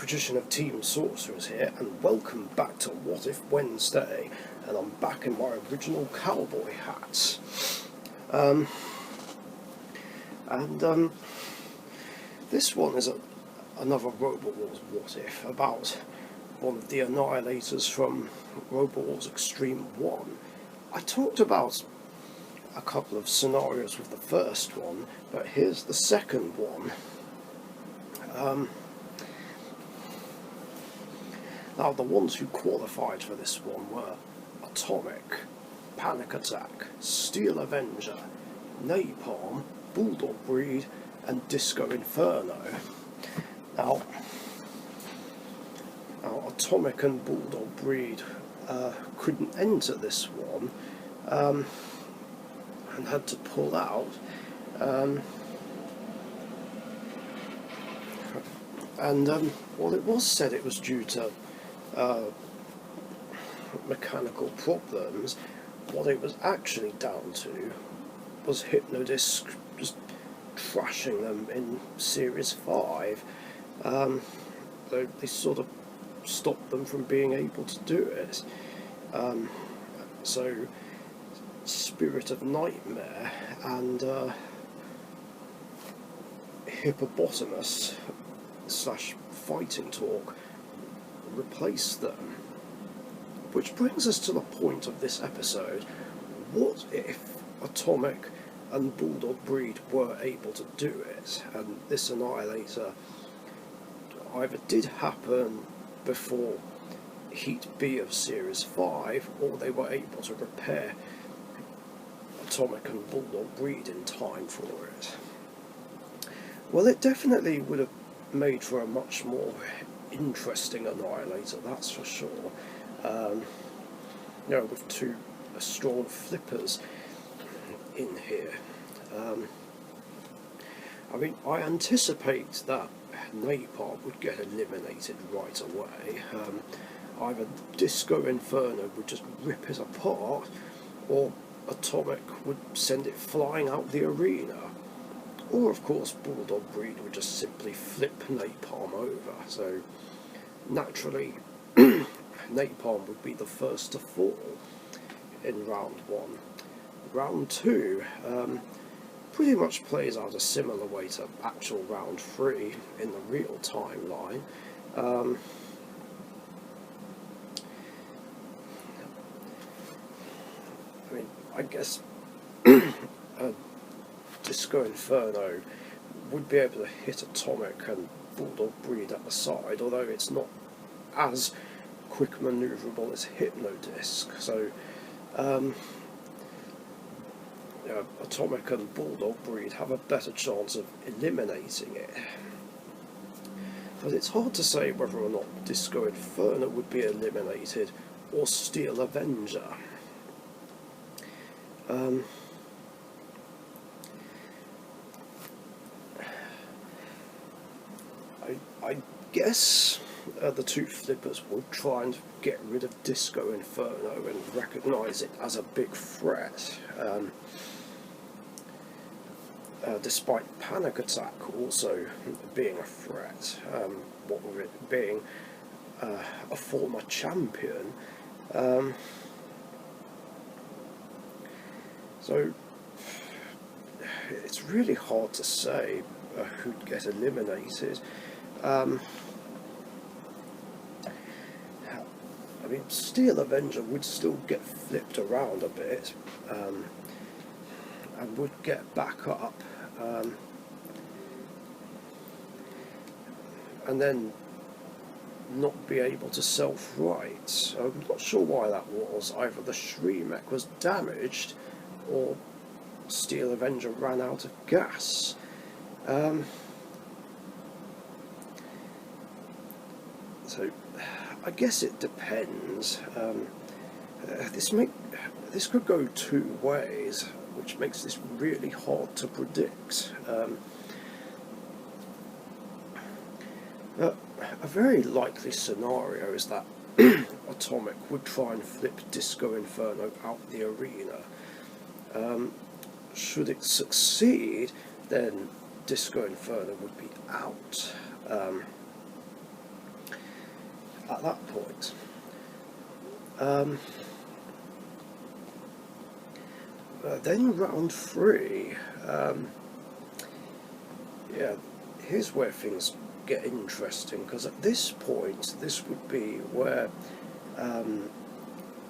tradition of Team Sorcerers here, and welcome back to What If Wednesday, and I'm back in my original cowboy hat. This one is another Robot Wars What If, about one of the annihilators from Robot Wars Extreme 1. I talked about a couple of scenarios with the first one, but here's the second one. Now, the ones who qualified for this one were Atomic, Panic Attack, Steel Avenger, Napalm, Bulldog Breed, and Disco Inferno. Now Atomic and Bulldog Breed couldn't enter this one and had to pull out. Well, it was said it was due to mechanical problems. What it was actually down to was Hypnodisc just trashing them in Series 5. They sort of stopped them from being able to do it. So Spirit of Nightmare and Hippopotamus / Fighting Talk replaced them. Which brings us to the point of this episode. What if Atomic and Bulldog Breed were able to do it, and this annihilator either did happen before Heat B of Series 5, or they were able to repair Atomic and Bulldog Breed in time for it? Well, it definitely would have made for a much more interesting annihilator, that's for sure. With two strong flippers in here. I anticipate that Napalm would get eliminated right away. Either Disco Inferno would just rip it apart, or Atomic would send it flying out the arena. Or, of course, Bulldog Breed would just simply flip Napalm over. So, naturally, Napalm would be the first to fall in round 1. Round 2 pretty much plays out a similar way to actual round 3 in the real timeline. I guess Disco Inferno would be able to hit Atomic and Bulldog Breed at the side, although it's not as quick manoeuvrable as Hypnodisc. So Atomic and Bulldog Breed have a better chance of eliminating it. But it's hard to say whether or not Disco Inferno would be eliminated, or Steel Avenger. I guess the two flippers will try and get rid of Disco Inferno and recognise it as a big threat. Despite Panic Attack also being a threat, what with it being a former champion. So it's really hard to say who'd get eliminated. Steel Avenger would still get flipped around a bit, and would get back up, and then not be able to self-right. I'm not sure why that was. Either the Shreemech was damaged, or Steel Avenger ran out of gas. So I guess it depends. This could go two ways, which makes this really hard to predict. A very likely scenario is that Atomic would try and flip Disco Inferno out the arena. Should it succeed, then Disco Inferno would be out. at that point. Then round 3, yeah, here's where things get interesting, because at this point, this would be where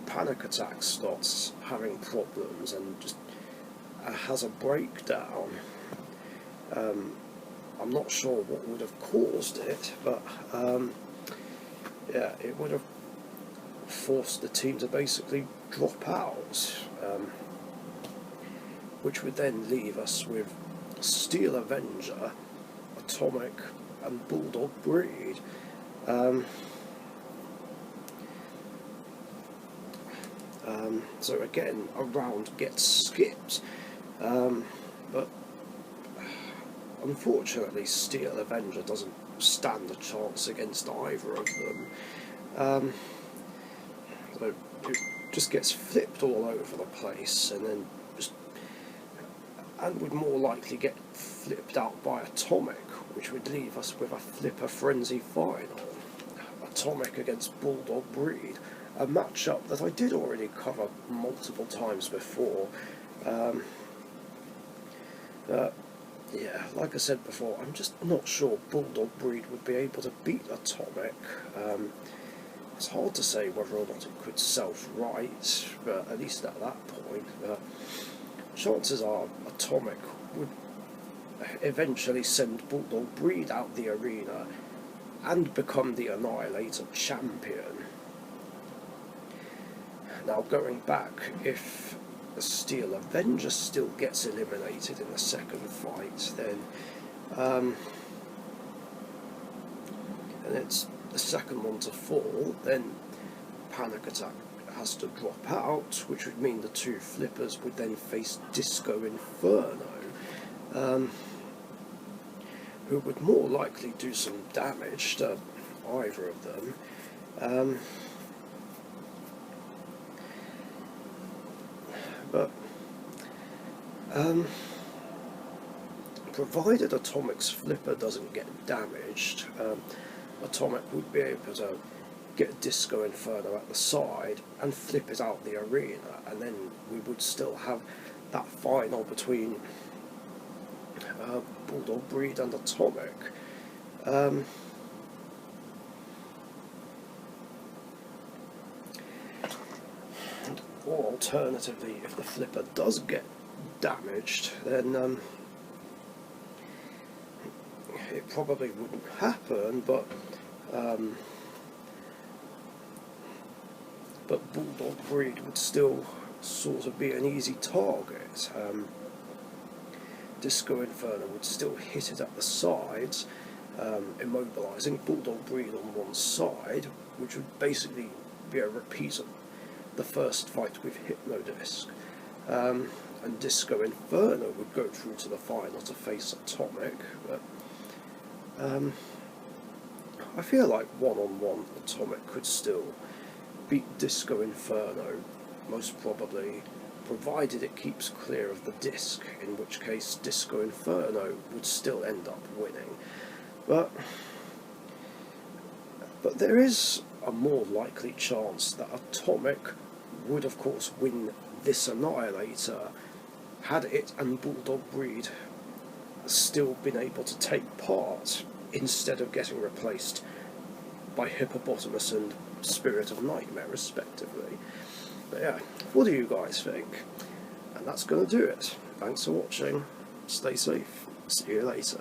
Panic Attack starts having problems and just has a breakdown. I'm not sure what would have caused it, but yeah, it would have forced the team to basically drop out, which would then leave us with Steel Avenger, Atomic and Bulldog Breed. So again, a round gets skipped, but unfortunately Steel Avenger doesn't stand a chance against either of them. So it just gets flipped all over the place, and then would more likely get flipped out by Atomic, which would leave us with a Flipper Frenzy final. Atomic against Bulldog Breed, a matchup that I did already cover multiple times before. Yeah, like I said before, I'm just not sure Bulldog Breed would be able to beat Atomic. It's hard to say whether or not it could self-right, but at least at that point. Chances are Atomic would eventually send Bulldog Breed out the arena and become the Annihilator champion. Now, going back, if the Steel Avenger still gets eliminated in the second fight, then and it's the second one to fall, then Panic Attack has to drop out, which would mean the two flippers would then face Disco Inferno, who would more likely do some damage to either of them. But provided Atomic's flipper doesn't get damaged, Atomic would be able to get Disco Inferno at the side and flip it out the arena, and then we would still have that final between Bulldog Breed and Atomic. Or alternatively, if the flipper does get damaged, then it probably wouldn't happen, but Bulldog Breed would still sort of be an easy target. Disco Inferno would still hit it at the sides, immobilising Bulldog Breed on one side, which would basically be a repeat of the first fight with Hypnodisc. And Disco Inferno would go through to the final to face Atomic, but I feel like one-on-one Atomic could still beat Disco Inferno, most probably, provided it keeps clear of the disc, in which case Disco Inferno would still end up winning. But there is a more likely chance that Atomic would of course win this Annihilator had it and Bulldog Breed still been able to take part, instead of getting replaced by Hippopotamus and Spirit of Nightmare respectively. But yeah, what do you guys think? And that's going to do it. Thanks for watching, stay safe, see you later.